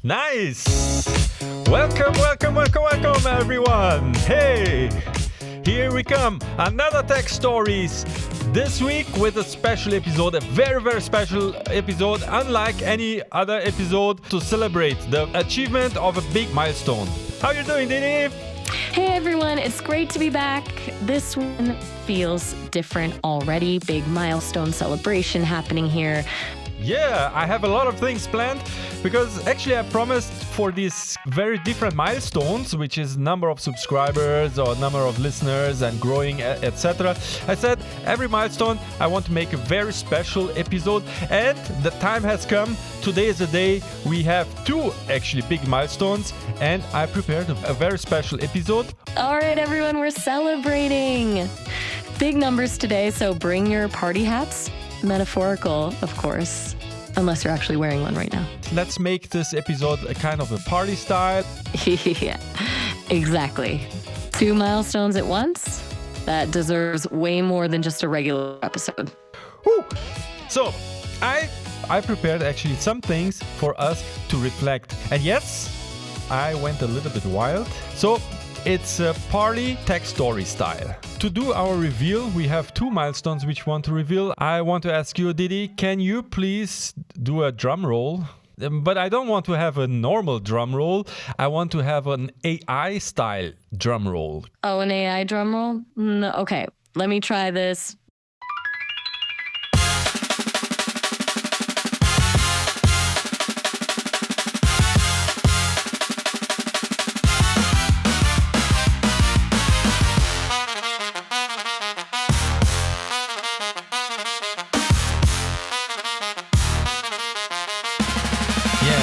Nice! Welcome, everyone! Hey! Here we come, another tech stories. This week with a special episode, a very, very special episode, unlike any other episode, to celebrate the achievement of a big milestone. How you doing, Didi? Hey everyone, it's great to be back. This one feels different already. Big milestone celebration happening here. Yeah, I have a lot of things planned because actually I promised for these very different milestones, which is number of subscribers or number of listeners and growing, etc. I said every milestone I want to make a very special episode, and the time has come. Today is the day we have two actually big milestones, and I prepared a very special episode. All right, everyone, we're celebrating. Big numbers today, so bring your party hats. Metaphorical, of course, unless you're actually wearing one right now. Let's make this episode a kind of a party style. Yeah, exactly. Two milestones at once? That deserves way more than just a regular episode. Woo! So, I prepared actually some things for us to reflect. And yes, I went a little bit wild. So, it's a party tech story style. To do our reveal, we have two milestones which we want to reveal. I want to ask you, Didi, can you please do a drum roll? But I don't want to have a normal drum roll. I want to have an AI style drum roll. Oh, an AI drum roll? No, okay, let me try this.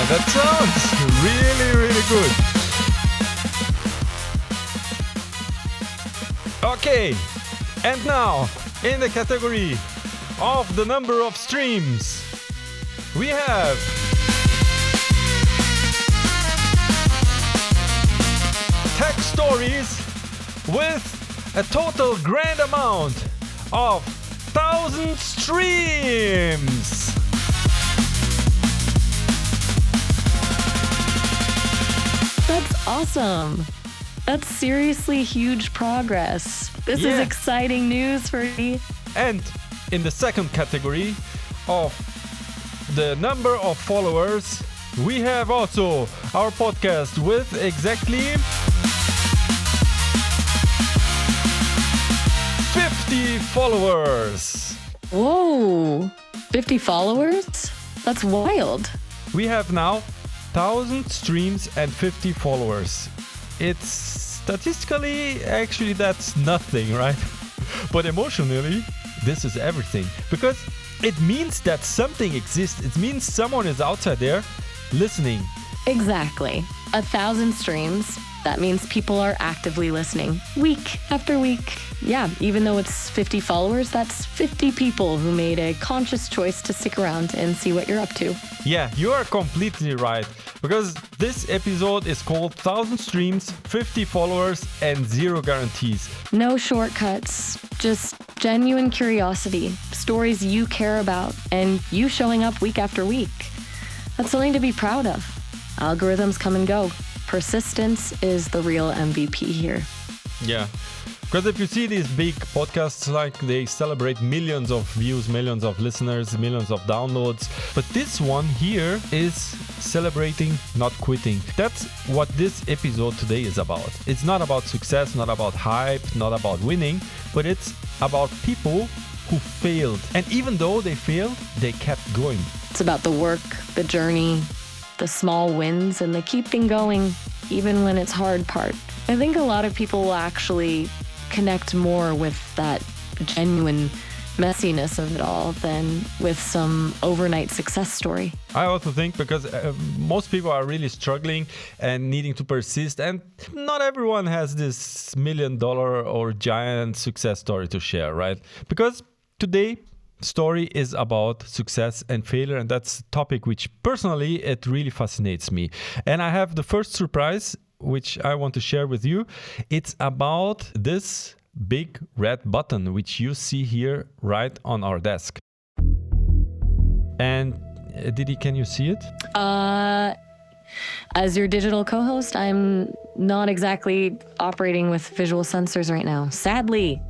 That sounds really, really good. Okay, and now in the category of the number of streams, we have tech stories with a total grand amount of 1,000 streams. That's awesome. That's seriously huge progress. This is exciting news for me. And in the second category of the number of followers, we have also our podcast with exactly 50 followers. Whoa, 50 followers? That's wild. We have now 1,000 streams and 50 followers. It's statistically, actually, that's nothing, right? But emotionally, this is everything. Because it means that something exists. It means someone is outside there listening. Exactly. 1,000 streams. That means people are actively listening week after week. Yeah, even though it's 50 followers, that's 50 people who made a conscious choice to stick around and see what you're up to. Yeah, you are completely right. Because this episode is called 1,000 streams, 50 followers, and 0 guarantees. No shortcuts, just genuine curiosity, stories you care about, and you showing up week after week. That's something to be proud of. Algorithms come and go. Persistence is the real MVP here. Yeah. Because if you see these big podcasts, like they celebrate millions of views, millions of listeners, millions of downloads. But this one here is celebrating, not quitting. That's what this episode today is about. It's not about success, not about hype, not about winning, but it's about people who failed. And even though they failed, they kept going. It's about the work, the journey, the small wins, and the keeping going, even when it's hard part. I think a lot of people will actually connect more with that genuine messiness of it all than with some overnight success story. I also think because most people are really struggling and needing to persist, and not everyone has this $1 million or giant success story to share, right? Because today story is about success and failure, and that's a topic which personally it really fascinates me. And I have the first surprise which I want to share with you. It's about this big red button which you see here right on our desk. And Didi, can you see it? As your digital co-host, I'm not exactly operating with visual sensors right now, sadly.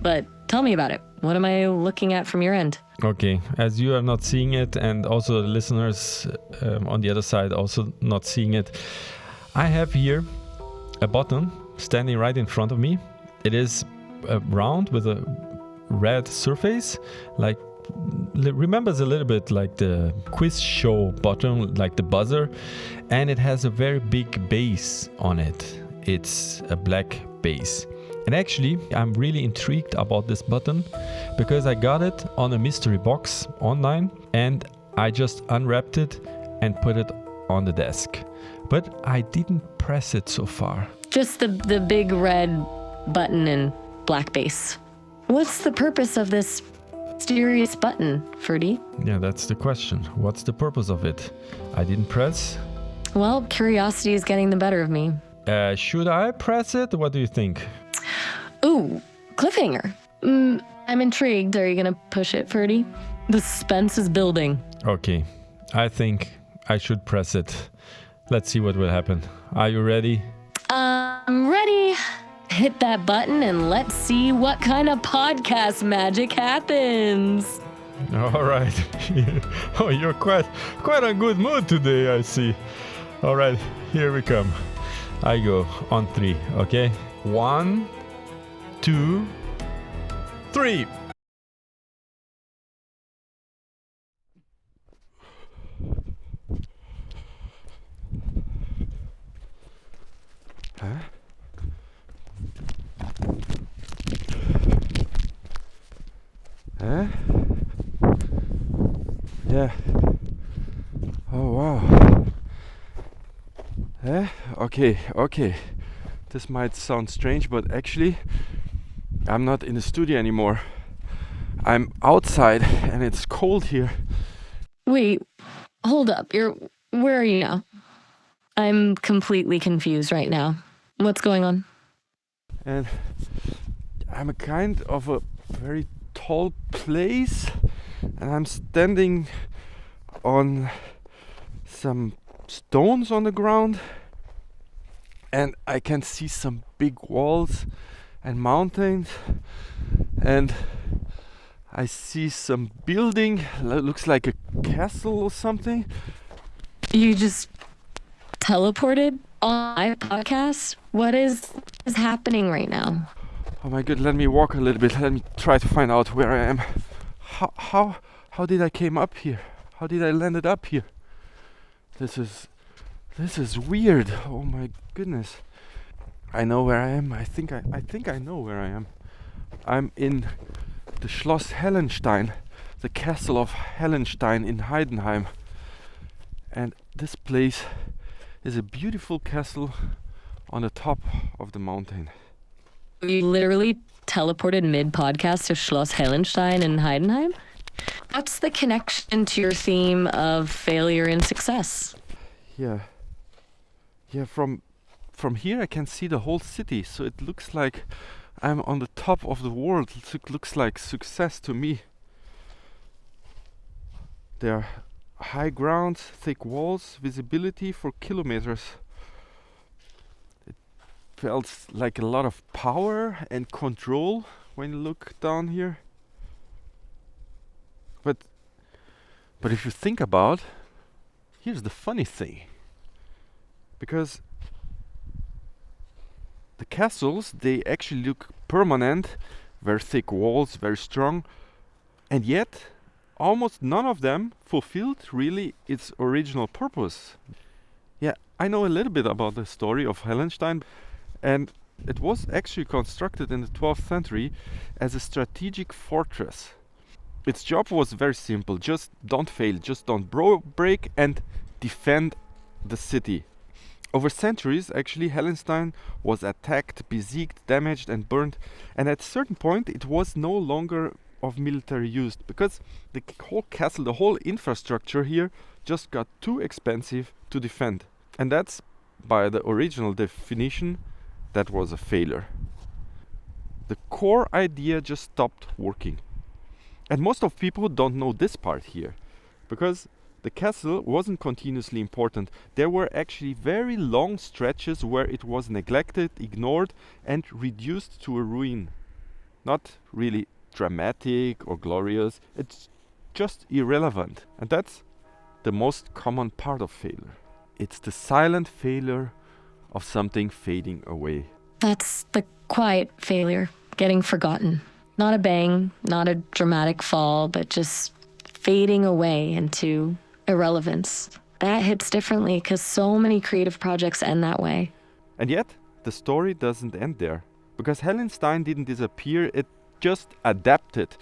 But tell me about it. What am I looking at from your end? Okay, as you are not seeing it, and also the listeners on the other side also not seeing it, I have here a button standing right in front of me. It is round with a red surface, like remembers a little bit like the quiz show button, like the buzzer, and it has a very big base on it. It's a black base. And actually, I'm really intrigued about this button because I got it on a mystery box online and I just unwrapped it and put it on the desk. But I didn't press it so far. Just the big red button and black base. What's the purpose of this mysterious button, Ferdy? Yeah, that's the question. What's the purpose of it? I didn't press. Well, curiosity is getting the better of me. Should I press it? What do you think? Ooh, cliffhanger. I'm intrigued. Are you gonna push it, Ferdy? The suspense is building. Okay, I think I should press it. Let's see what will happen. Are you ready? I'm ready. Hit that button and let's see what kind of podcast magic happens. All right. Oh, you're quite a good mood today, I see. All right, here we come. I go on 3, okay? 1, 2, 3. Huh? Huh? Yeah. Oh wow. Okay. This might sound strange, but actually I'm not in the studio anymore. I'm outside and it's cold here. Wait, hold up. Where are you now? I'm completely confused right now. What's going on? And I'm a kind of a very tall place and I'm standing on some stones on the ground and I can see some big walls and mountains and I see some building, looks like a castle or something. You just teleported on my podcast? What is happening right now? Oh my god, let me walk a little bit. Let me try to find out where I am. How did I came up here? How did I landed up here? This is weird. Oh my goodness. I know where I am. I think I know where I am. I'm in the Schloss Hellenstein, the castle of Hellenstein in Heidenheim. And this place is a beautiful castle on the top of the mountain. You literally teleported mid-podcast to Schloss Hellenstein in Heidenheim? What's the connection to your theme of failure and success? Yeah, from here I can see the whole city, so it looks like I'm on the top of the world. It looks like success to me. There are high grounds, thick walls, visibility for kilometers. It felt like a lot of power and control when you look down here. But if you think about, here's the funny thing. Because the castles, they actually look permanent, very thick walls, very strong, and yet almost none of them fulfilled really its original purpose. Yeah, I know a little bit about the story of Hellenstein, and it was actually constructed in the 12th century as a strategic fortress. Its job was very simple: just don't fail, just don't break, and defend the city. Over centuries, actually, Hellenstein was attacked, besieged, damaged, and burned, and at a certain point it was no longer of military use because the whole castle, the whole infrastructure here just got too expensive to defend. And that's, by the original definition, that was a failure. The core idea just stopped working. And most of people don't know this part here, because The castle wasn't continuously important. There were actually very long stretches where it was neglected, ignored, and reduced to a ruin. Not really dramatic or glorious, it's just irrelevant. And that's the most common part of failure. It's the silent failure of something fading away. That's the quiet failure, getting forgotten. Not a bang, not a dramatic fall, but just fading away into irrelevance. That hits differently because so many creative projects end that way. And yet, the story doesn't end there. Because Hellenstein didn't disappear, it just adapted.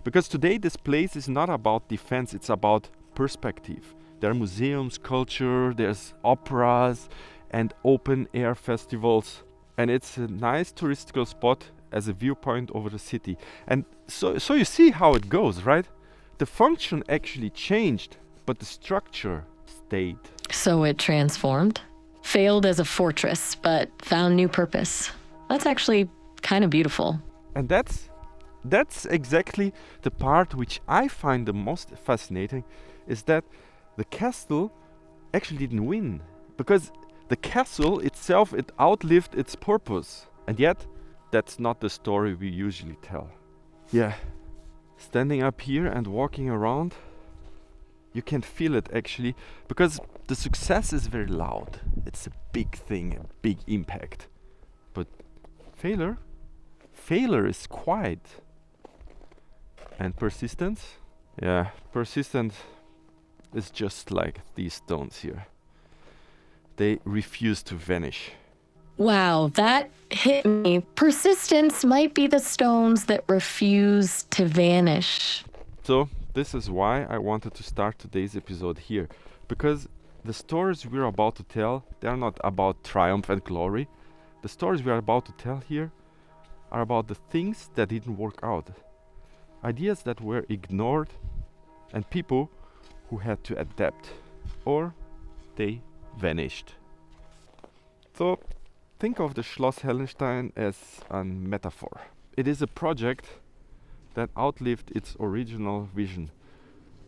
Because today this place is not about defense, it's about perspective. There are museums, culture, there's operas and open air festivals. And it's a nice touristical spot as a viewpoint over the city. And so you see how it goes, right? The function actually changed, but the structure stayed. So it transformed, failed as a fortress, but found new purpose. That's actually kind of beautiful. And that's exactly the part which I find the most fascinating, is that the castle actually didn't win. Because the castle itself, it outlived its purpose. And yet, that's not the story we usually tell. Yeah, standing up here and walking around, you can feel it actually, because the success is very loud. It's a big thing, a big impact. But failure is quiet. And persistence? Yeah, persistence is just like these stones here. They refuse to vanish. Wow, that hit me. Persistence might be the stones that refuse to vanish. So, this is why I wanted to start today's episode here. Because the stories we're about to tell, they're not about triumph and glory. The stories we are about to tell here are about the things that didn't work out. Ideas that were ignored and people who had to adapt. Or they vanished. So, think of the Schloss Hellenstein as a metaphor. It is a project that outlived its original vision.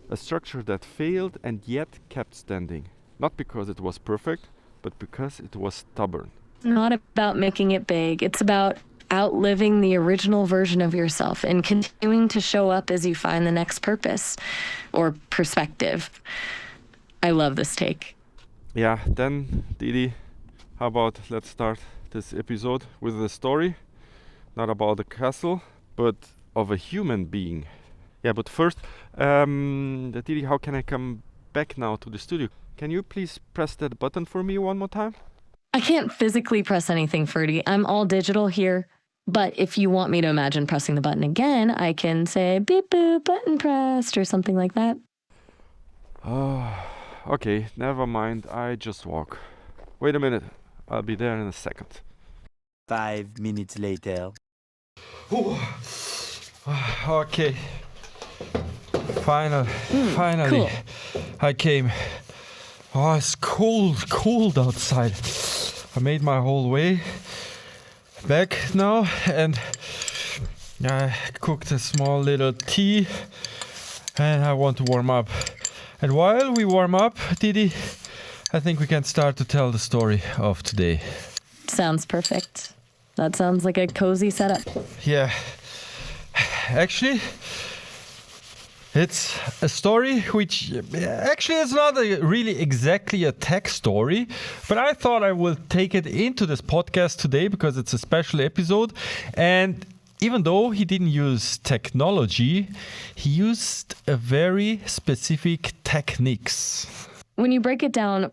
A structure that failed and yet kept standing. Not because it was perfect, but because it was stubborn. Not about making it big. It's about outliving the original version of yourself and continuing to show up as you find the next purpose or perspective. I love this take. Yeah, then Didi, how about let's start this episode with a story, not about a castle, but of a human being. Yeah, but first, Didi, how can I come back now to the studio? Can you please press that button for me one more time? I can't physically press anything, Ferdy. I'm all digital here. But if you want me to imagine pressing the button again, I can say beep boop, button pressed, or something like that. Oh, okay, never mind. I just walk. Wait a minute. I'll be there in a second. 5 minutes later. Okay. Finally, Cool. I came. Oh, it's cold outside. I made my whole way back now, and I cooked a small little tea, and I want to warm up. And while we warm up, Didi, I think we can start to tell the story of today. Sounds perfect. That sounds like a cozy setup. Yeah. Actually, it's a story which actually is not really exactly a tech story, but I thought I will take it into this podcast today because it's a special episode. And even though he didn't use technology, he used a very specific techniques. When you break it down,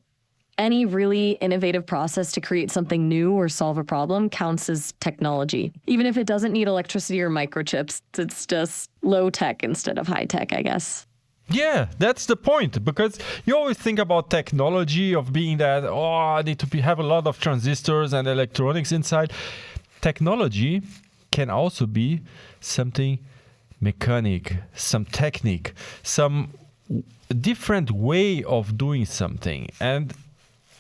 any really innovative process to create something new or solve a problem counts as technology. Even if it doesn't need electricity or microchips, it's just low tech instead of high tech, I guess. Yeah, that's the point, because you always think about technology of being that, I need to have a lot of transistors and electronics inside. Technology can also be something mechanic, some technique, some different way of doing something. And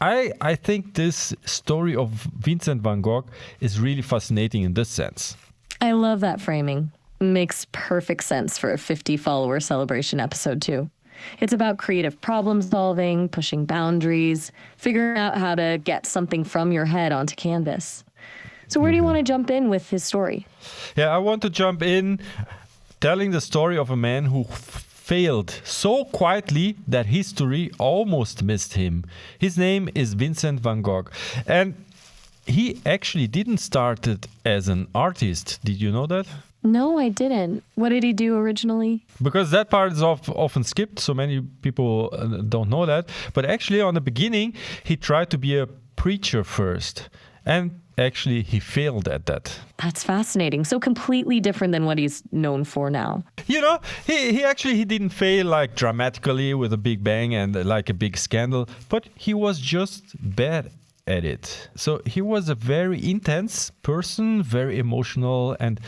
I think this story of Vincent van Gogh is really fascinating in this sense. I love that framing. Makes perfect sense for a 50 follower celebration episode too. It's about creative problem solving, pushing boundaries, figuring out how to get something from your head onto canvas. So where do you want to jump in with his story? Yeah, I want to jump in telling the story of a man who failed so quietly that history almost missed him. His name is Vincent van Gogh. And he actually didn't start it as an artist. Did you know that? No, I didn't. What did he do originally? Because that part is often skipped, so many people don't know that. But actually, on the beginning, he tried to be a preacher first. And actually, he failed at that. That's fascinating. So completely different than what he's known for now. You know, he didn't fail like dramatically with a big bang and like a big scandal, but he was just bad at it. So he was a very intense person, very emotional and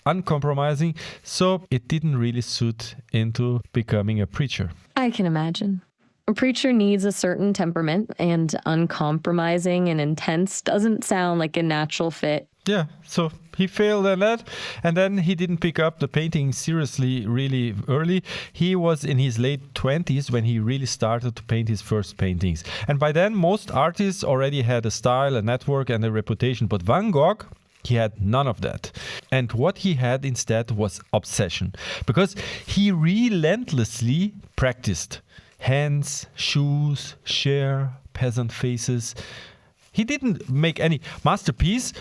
uncompromising. So it didn't really suit into becoming a preacher. I can imagine. A preacher needs a certain temperament, and uncompromising and intense doesn't sound like a natural fit. Yeah, so he failed at that, and then he didn't pick up the painting seriously really early. He was in his late 20s when he really started to paint his first paintings. And by then, most artists already had a style, a network, and a reputation. But Van Gogh, he had none of that. And what he had instead was obsession, because he relentlessly practiced. Hands, shoes, chair, peasant faces. He didn't make any masterpiece,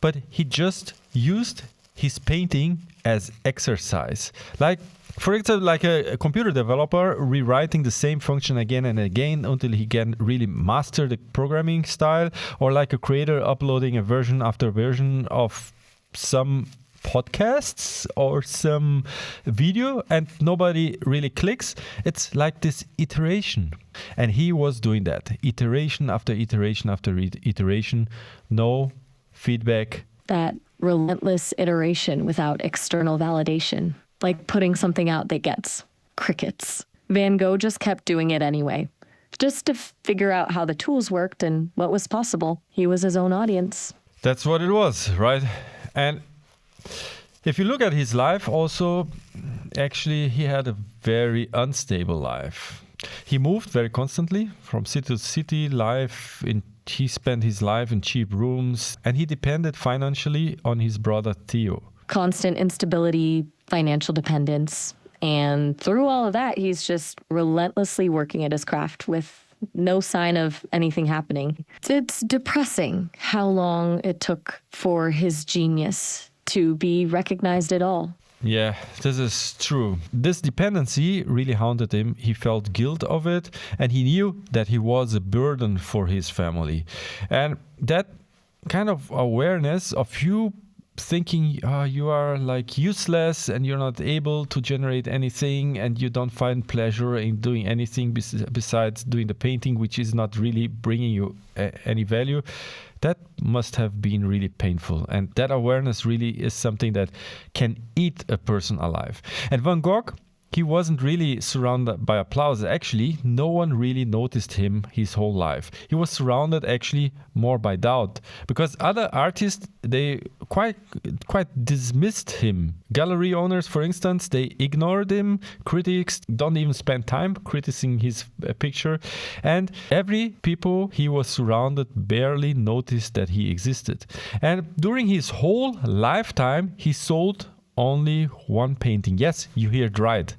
but he just used his painting as exercise. Like, for example, like a computer developer rewriting the same function again and again until he can really master the programming style, or like a creator uploading a version after version of some podcasts or some video and nobody really clicks. It's like this iteration. And he was doing that. Iteration after iteration after iteration. No feedback. That relentless iteration without external validation. Like putting something out that gets crickets. Van Gogh just kept doing it anyway. Just to figure out how the tools worked and what was possible. He was his own audience. That's what it was, right? And if you look at his life also, actually he had a very unstable life. He moved very constantly from city to city. He spent his life in cheap rooms, and he depended financially on his brother Theo. Constant instability, financial dependence. And through all of that, he's just relentlessly working at his craft with no sign of anything happening. It's depressing how long it took for his genius to be recognized at all. Yeah, this is true. This dependency really haunted him. He felt guilt of it, and he knew that he was a burden for his family. And that kind of awareness of you thinking you are like useless and you're not able to generate anything and you don't find pleasure in doing anything besides doing the painting, which is not really bringing you any value, that must have been really painful. And that awareness really is something that can eat a person alive. And Van Gogh, he wasn't really surrounded by applause. Actually, no one really noticed him his whole life. He was surrounded actually more by doubt, because other artists, they quite dismissed him. Gallery owners, for instance, they ignored him. Critics don't even spend time criticizing his picture. And every people he was surrounded barely noticed that he existed. And during his whole lifetime, he sold only one painting. Yes, you heard right.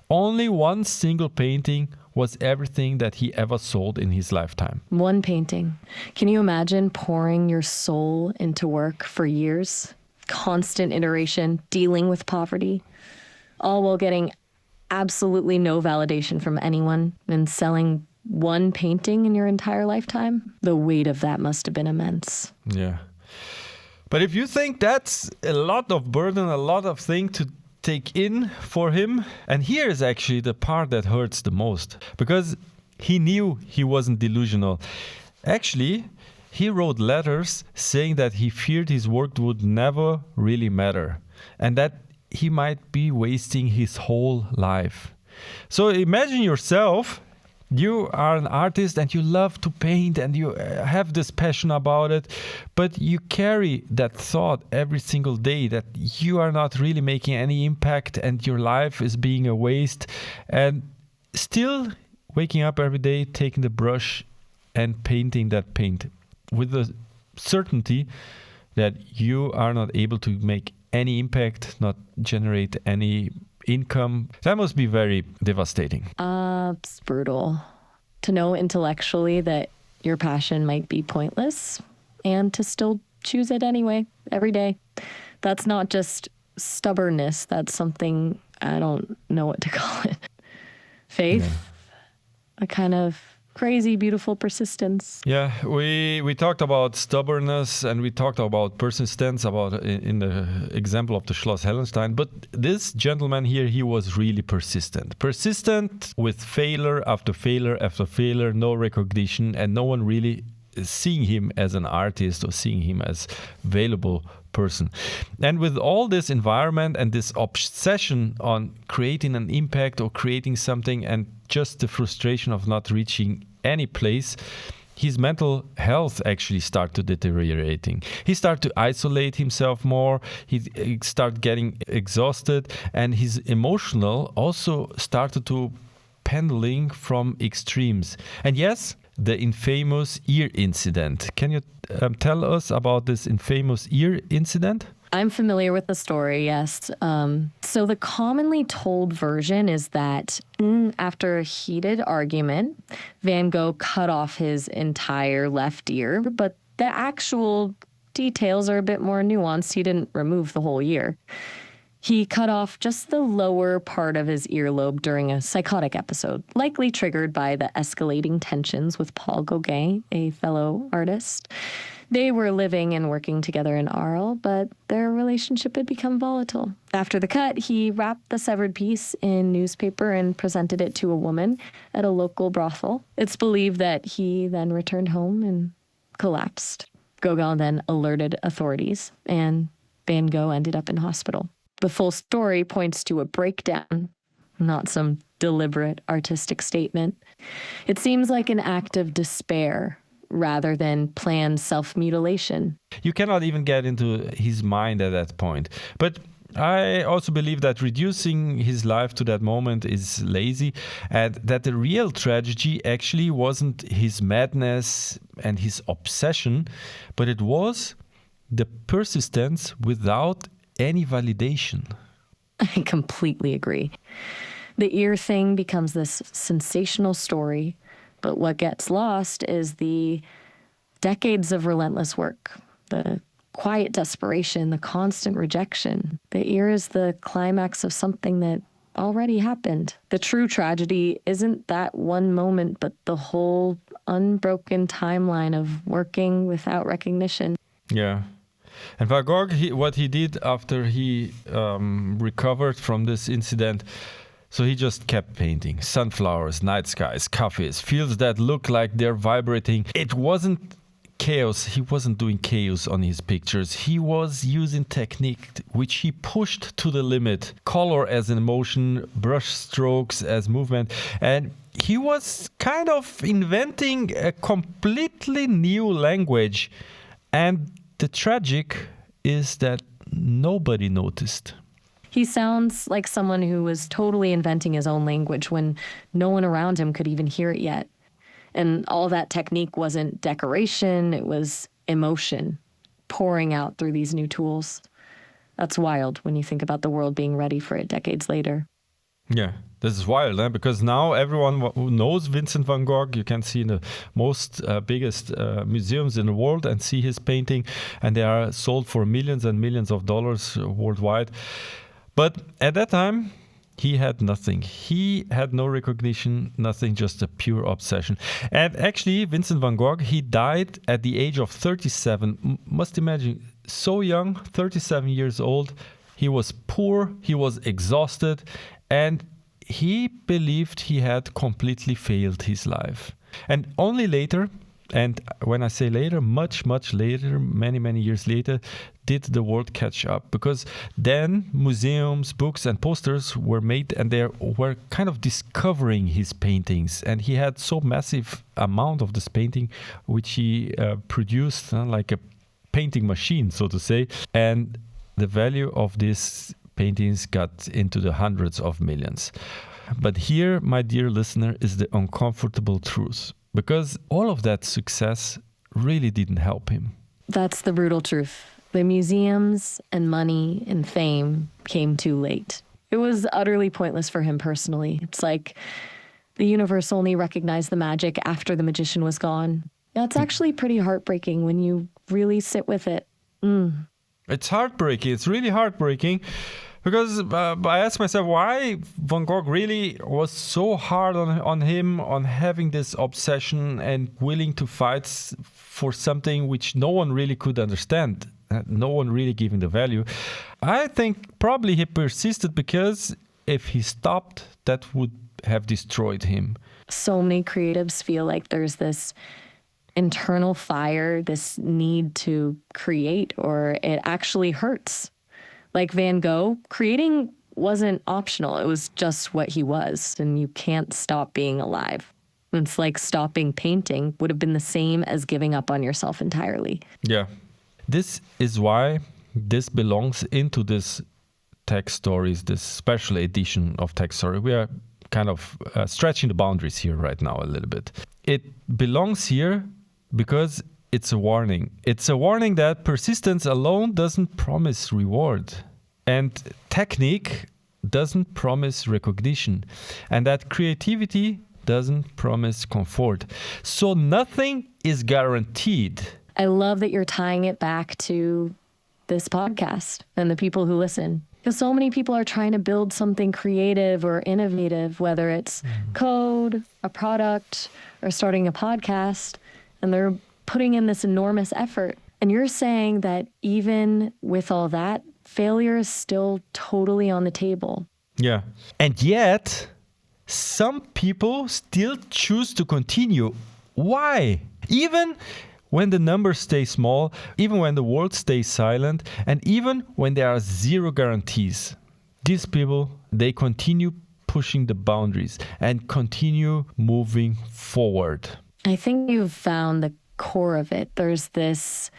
Only one single painting was everything that he ever sold in his lifetime. One painting. Can you imagine pouring your soul into work for years? Constant iteration, dealing with poverty, all while getting absolutely no validation from anyone and selling one painting in your entire lifetime? The weight of that must have been immense. Yeah. But if you think that's a lot of burden, a lot of thing to take in for him, and here is actually the part that hurts the most, because he knew he wasn't delusional. Actually, he wrote letters saying that he feared his work would never really matter and that he might be wasting his whole life. So imagine yourself. You are an artist and you love to paint and you have this passion about it, but you carry that thought every single day that you are not really making any impact and your life is being a waste. And still waking up every day, taking the brush and painting that paint with the certainty that you are not able to make any impact, not generate any income. That must be very devastating. It's brutal to know intellectually that your passion might be pointless and to still choose it anyway, every day. That's not just stubbornness. That's something, I don't know what to call it. Faith, a kind of crazy, beautiful persistence. Yeah, we talked about stubbornness and we talked about persistence about in the example of the Schloss Hellenstein. But this gentleman here, he was really persistent. Persistent with failure after failure after failure, no recognition, and no one really seeing him as an artist or seeing him as valuable person. And with all this environment and this obsession on creating an impact or creating something and just the frustration of not reaching any place, his mental health actually started deteriorating. He started to isolate himself more, he started getting exhausted, and his emotional also started to pendling from extremes. And yes, the infamous ear incident. Can you tell us about this infamous ear incident? I'm familiar with the story, yes. So the commonly told version is that after a heated argument, Van Gogh cut off his entire left ear, but the actual details are a bit more nuanced. He didn't remove the whole ear. He cut off just the lower part of his earlobe during a psychotic episode, likely triggered by the escalating tensions with Paul Gogh, a fellow artist. They were living and working together in Arles, but their relationship had become volatile. After the cut, he wrapped the severed piece in newspaper and presented it to a woman at a local brothel. It's believed that he then returned home and collapsed. Gogh then alerted authorities, and Van Gogh ended up in hospital. The full story points to a breakdown, not some deliberate artistic statement. It seems like an act of despair rather than planned self-mutilation. You cannot even get into his mind at that point. But I also believe that reducing his life to that moment is lazy, and that the real tragedy actually wasn't his madness and his obsession, but it was the persistence without any validation. I completely agree. The ear thing becomes this sensational story, but what gets lost is the decades of relentless work, the quiet desperation, the constant rejection. The ear is the climax of something that already happened. The true tragedy isn't that one moment, but the whole unbroken timeline of working without recognition. Yeah. And Van Gogh, what he did after he recovered from this incident, so he just kept painting sunflowers, night skies, coffees, fields that look like they're vibrating. It wasn't chaos. He wasn't doing chaos on his pictures. He was using technique which he pushed to the limit. Color as an emotion, brush strokes as movement. And he was kind of inventing a completely new language. And the tragic is that nobody noticed. He sounds like someone who was totally inventing his own language when no one around him could even hear it yet. And all that technique wasn't decoration, it was emotion pouring out through these new tools. That's wild when you think about the world being ready for it decades later. Yeah, this is wild, because now everyone who knows Vincent van Gogh, you can see in the most biggest museums in the world and see his painting, and they are sold for millions and millions of dollars worldwide. But at that time, he had nothing. He had no recognition, nothing, just a pure obsession. And actually, Vincent van Gogh, he died at the age of 37. Must imagine, so young, 37 years old. He was poor, he was exhausted, and he believed he had completely failed his life. And only later, and when I say later, much, much later, many, many years later, did the world catch up. Because then museums, books and posters were made, and they were kind of discovering his paintings. And he had so massive amount of this painting, which he produced like a painting machine, so to say. And the value of these paintings got into the hundreds of millions. But here, my dear listener, is the uncomfortable truth. Because all of that success really didn't help him. That's the brutal truth. The museums and money and fame came too late. It was utterly pointless for him personally. It's like the universe only recognized the magic after the magician was gone. That's actually pretty heartbreaking when you really sit with it. It's heartbreaking. It's really heartbreaking. Because I asked myself why Van Gogh really was so hard on him, on having this obsession and willing to fight for something which no one really could understand. No one really giving the value. I think probably he persisted because if he stopped, that would have destroyed him. So many creatives feel like there's this internal fire, this need to create, or it actually hurts. Like Van Gogh, creating wasn't optional. It was just what he was, and you can't stop being alive. It's like stopping painting would have been the same as giving up on yourself entirely. Yeah. This is why this belongs into this Tech Stories, this special edition of Tech Story. We are kind of stretching the boundaries here right now a little bit. It belongs here because it's a warning. It's a warning that persistence alone doesn't promise reward. And technique doesn't promise recognition. And that creativity doesn't promise comfort. So nothing is guaranteed. I love that you're tying it back to this podcast and the people who listen. Because so many people are trying to build something creative or innovative, whether it's code, a product, or starting a podcast, and they're putting in this enormous effort. And you're saying that even with all that, failure is still totally on the table. Yeah. And yet, some people still choose to continue. Why? Even when the numbers stay small, even when the world stays silent, and even when there are zero guarantees, these people, they continue pushing the boundaries and continue moving forward. I think you've found the core of it. There's this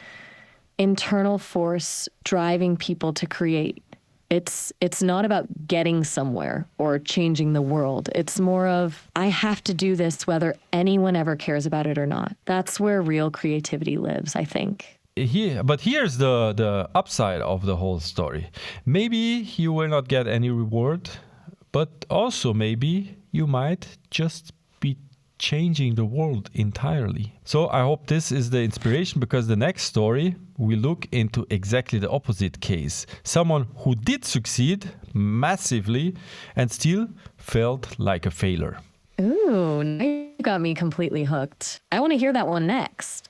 internal force driving people to create. It's not about getting somewhere or changing the world. It's more of, I have to do this whether anyone ever cares about it or not. That's where real creativity lives, I think. But here's the upside of the whole story. Maybe you will not get any reward, but also maybe you might just be changing the world entirely. So I hope this is the inspiration, because the next story we look into exactly the opposite case. Someone who did succeed massively and still felt like a failure. Ooh, now you got me completely hooked. I want to hear that one next.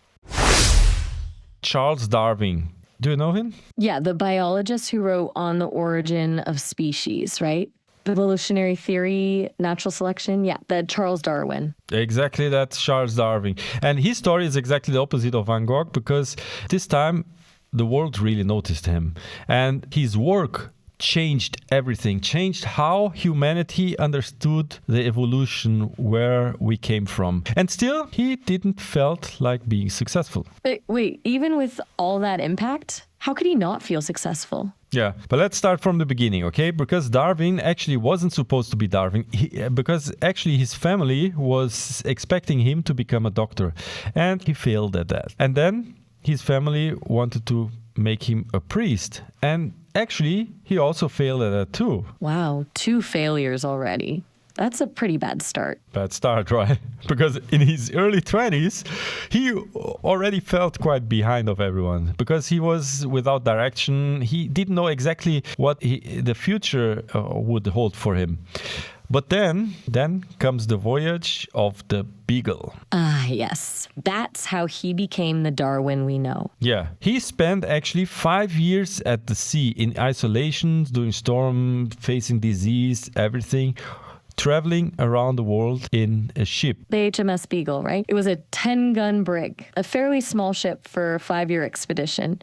Charles Darwin. Do you know him? Yeah, the biologist who wrote On the Origin of Species, right? Evolutionary theory, natural selection. Yeah, that Charles Darwin. Exactly, that's Charles Darwin. And his story is exactly the opposite of Van Gogh, because this time the world really noticed him. And his work changed everything, changed how humanity understood the evolution, where we came from. And still, he didn't felt like being successful. Wait, even with all that impact, how could he not feel successful? Yeah, but let's start from the beginning, okay? Because Darwin actually wasn't supposed to be Darwin, because actually his family was expecting him to become a doctor, and he failed at that. And then his family wanted to make him a priest, and actually he also failed at that too. Wow, 2 failures already. That's a pretty bad start. Bad start, right? Because in his early 20s, he already felt quite behind of everyone, because he was without direction. He didn't know exactly what the future would hold for him. But then comes the voyage of the Beagle. Ah, yes. That's how he became the Darwin we know. Yeah. He spent actually 5 years at the sea in isolation, doing storm, facing disease, everything, traveling around the world in a ship. The HMS Beagle, right? It was a 10-gun brig, a fairly small ship for a 5-year expedition.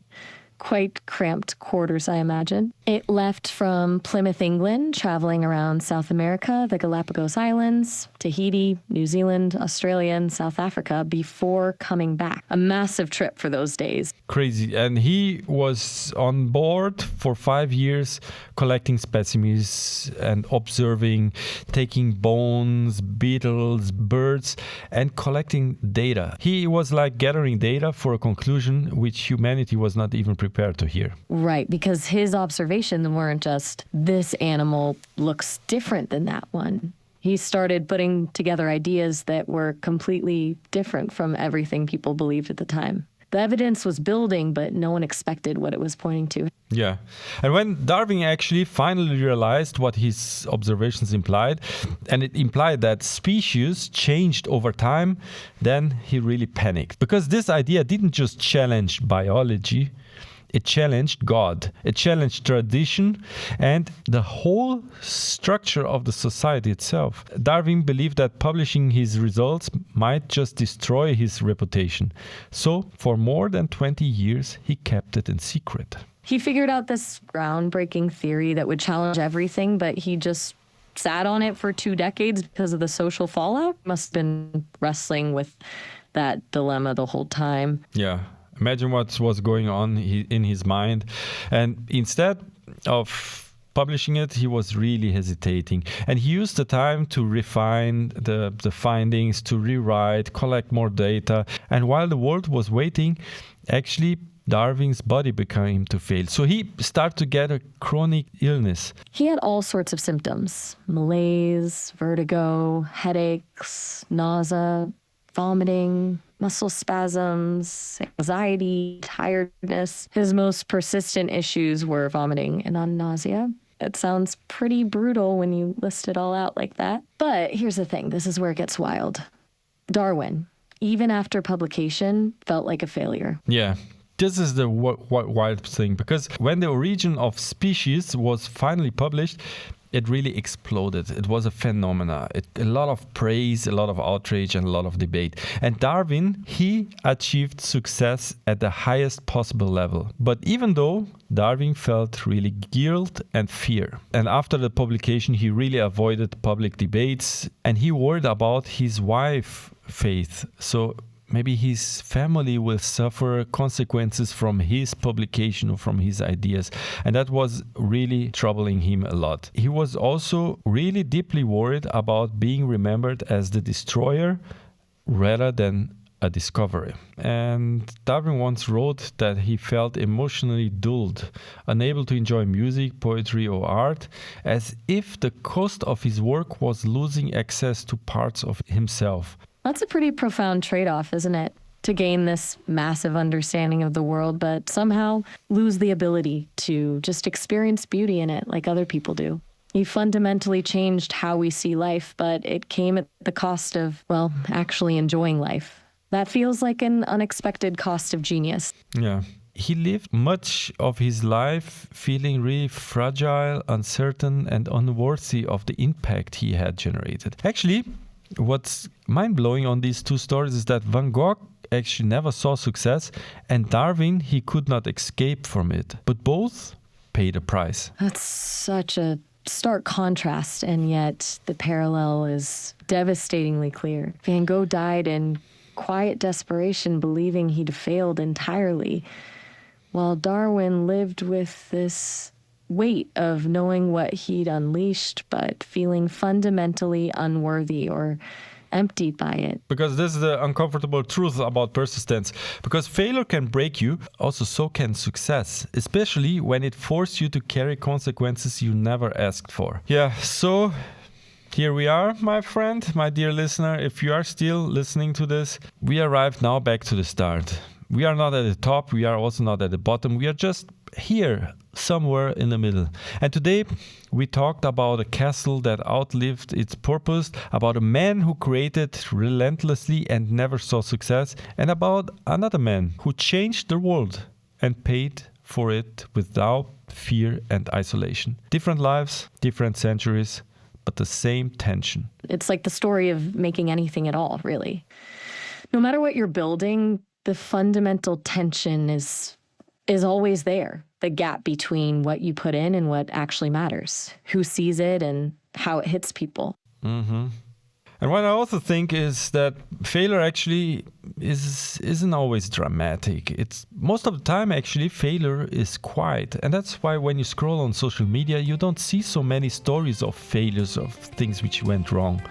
quite cramped quarters, I imagine. It left from Plymouth, England, traveling around South America, the Galapagos Islands, Tahiti, New Zealand, Australia, and South Africa before coming back. A massive trip for those days. Crazy. And he was on board for 5 years, collecting specimens and observing, taking bones, beetles, birds, and collecting data. He was like gathering data for a conclusion which humanity was not even prepared to hear. Right, because his observations weren't just, this animal looks different than that one. He started putting together ideas that were completely different from everything people believed at the time. The evidence was building, but no one expected what it was pointing to. Yeah. And when Darwin actually finally realized what his observations implied, and it implied that species changed over time, then he really panicked. Because this idea didn't just challenge biology, it challenged God, it challenged tradition and the whole structure of the society itself. Darwin believed that publishing his results might just destroy his reputation. So, for more than 20 years, he kept it in secret. He figured out this groundbreaking theory that would challenge everything, but he just sat on it for 2 decades because of the social fallout. Must have been wrestling with that dilemma the whole time. Yeah. Imagine what was going on in his mind. And instead of publishing it, he was really hesitating. And he used the time to refine the findings, to rewrite, collect more data. And while the world was waiting, actually, Darwin's body began to fail. So he started to get a chronic illness. He had all sorts of symptoms: malaise, vertigo, headaches, nausea, vomiting, muscle spasms, anxiety, tiredness. His most persistent issues were vomiting and nausea. It sounds pretty brutal when you list it all out like that. But here's the thing, this is where it gets wild. Darwin, even after publication, felt like a failure. Yeah. This is the wild thing, because when the origin of species was finally published, it really exploded. It was a phenomena. A lot of praise, a lot of outrage, and a lot of debate. And Darwin, he achieved success at the highest possible level. But even though Darwin felt really guilt and fear, and after the publication, he really avoided public debates, and he worried about his wife, Faith. So maybe his family will suffer consequences from his publication or from his ideas. And that was really troubling him a lot. He was also really deeply worried about being remembered as the destroyer rather than a discovery. And Darwin once wrote that he felt emotionally dulled, unable to enjoy music, poetry, or art, as if the cost of his work was losing access to parts of himself. That's a pretty profound trade-off, isn't it? To gain this massive understanding of the world, but somehow lose the ability to just experience beauty in it like other people do. He fundamentally changed how we see life, but it came at the cost of, well, actually enjoying life. That feels like an unexpected cost of genius. Yeah. He lived much of his life feeling really fragile, uncertain, and unworthy of the impact he had generated. Actually, what's mind-blowing on these two stories is that Van Gogh actually never saw success, and Darwin, he could not escape from it. But both paid a price. That's such a stark contrast, and yet the parallel is devastatingly clear. Van Gogh died in quiet desperation, believing he'd failed entirely, while Darwin lived with this weight of knowing what he'd unleashed, but feeling fundamentally unworthy or emptied by it. Because this is the uncomfortable truth about persistence. Because failure can break you, also so can success, especially when it forces you to carry consequences you never asked for. Yeah, so here we are, my friend, my dear listener. If you are still listening to this, we arrived now back to the start. We are not at the top, we are also not at the bottom, we are just here, somewhere in the middle. And today we talked about a castle that outlived its purpose, about a man who created relentlessly and never saw success, and about another man who changed the world and paid for it without fear and isolation. Different lives, different centuries, but the same tension. It's like the story of making anything at all, really. No matter what you're building, the fundamental tension is is always there. The gap between what you put in and what actually matters, who sees it and how it hits people. Mm-hmm. And what I also think is that failure actually isn't always dramatic. It's most of the time actually failure is quiet. And that's why when you scroll on social media, you don't see so many stories of failures, of things which went wrong.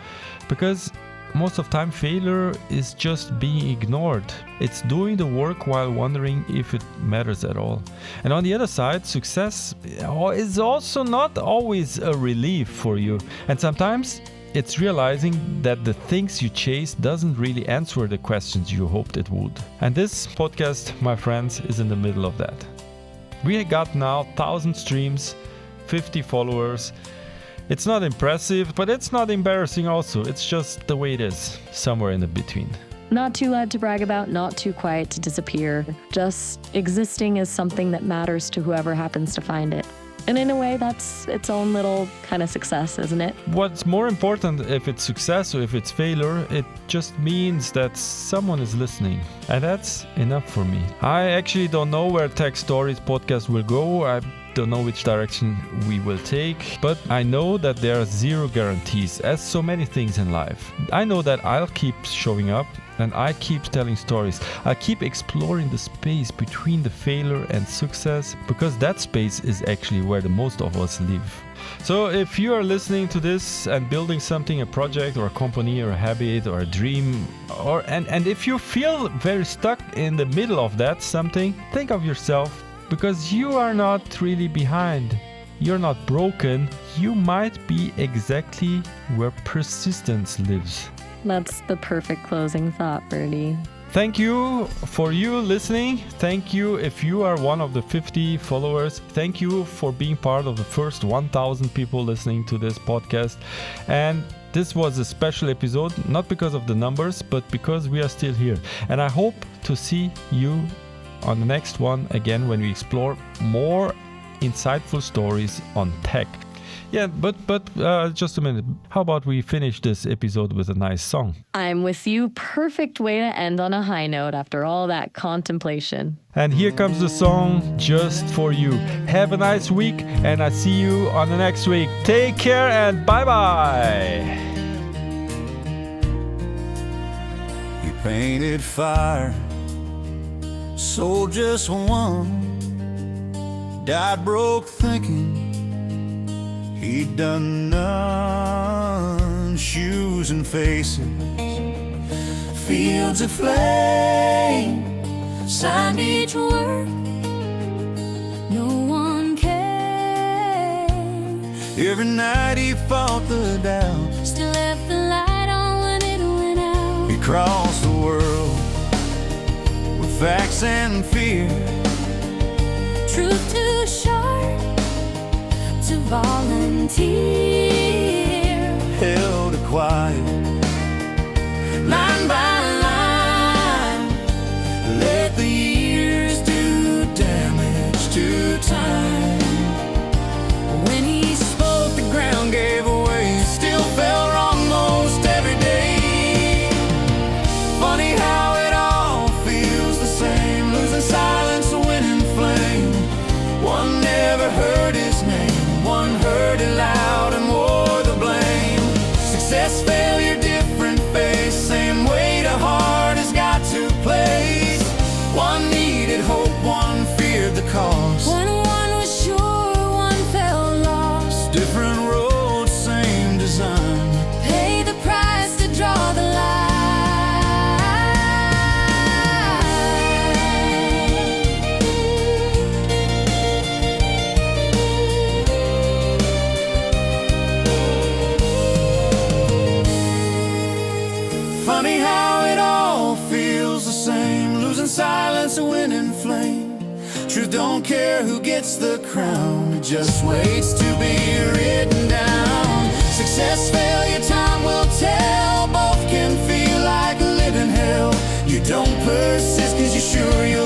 Because most of the time failure is just being ignored. It's doing the work while wondering if it matters at all. And on the other side, success is also not always a relief for you. And sometimes it's realizing that the things you chase doesn't really answer the questions you hoped it would. And this podcast, my friends, is in the middle of that. We got now 1,000 streams, 50 followers. It's not impressive, but it's not embarrassing also. It's just the way it is, somewhere in the between. Not too loud to brag about, not too quiet to disappear. Just existing as something that matters to whoever happens to find it. And in a way, that's its own little kind of success, isn't it? What's more important, if it's success or if it's failure, it just means that someone is listening. And that's enough for me. I actually don't know where Tech Stories podcast will go. I don't know which direction we will take, but I know that there are zero guarantees, as so many things in life. I know that I'll keep showing up and I keep telling stories. I keep exploring the space between the failure and success, because that space is actually where the most of us live. So if you are listening to this and building something, a project or a company or a habit or a dream, and if you feel very stuck in the middle of that something, think of yourself, because you are not really behind. You're not broken. You might be exactly where persistence lives. That's the perfect closing thought, Birdie. Thank you for you listening. Thank you if you are one of the 50 followers. Thank you for being part of the first 1,000 people listening to this podcast. And this was a special episode, not because of the numbers, but because we are still here. And I hope to see you on the next one again, when we explore more insightful stories on tech. Yeah, but just a minute. How about we finish this episode with a nice song? I'm with you. Perfect way to end on a high note after all that contemplation. And here comes the song just for you. Have a nice week, and I see you on the next week. Take care and bye-bye. You painted fire, sold just one, died broke thinking he'd done none. Shoes and faces, fields of flame, signed each word, no one cared. Every night he fought the doubt, still left the light on when it went out. He crossed the world with facts and fear, truth too sharp to volunteer. Held a quiet, line by line, let the years do damage to time. When he spoke, the ground gave way, still fell wrong most every day. Funny how it all feels the same, losing silence, a winning flame. One never heard his name, one heard it loud and wore the blame. Success, failure, different face, same weight a heart has got to place. One needed hope, one feared the cost. When one was sure, one felt lost. Different roads, same design, pay the price to draw the line. Funny how it all feels the same, losing silence, a winning flame. Truth don't care who gets the crown, it just waits to be written down. Success, failure, time will tell, both can feel like living hell. You don't persist 'cause you're sure you'll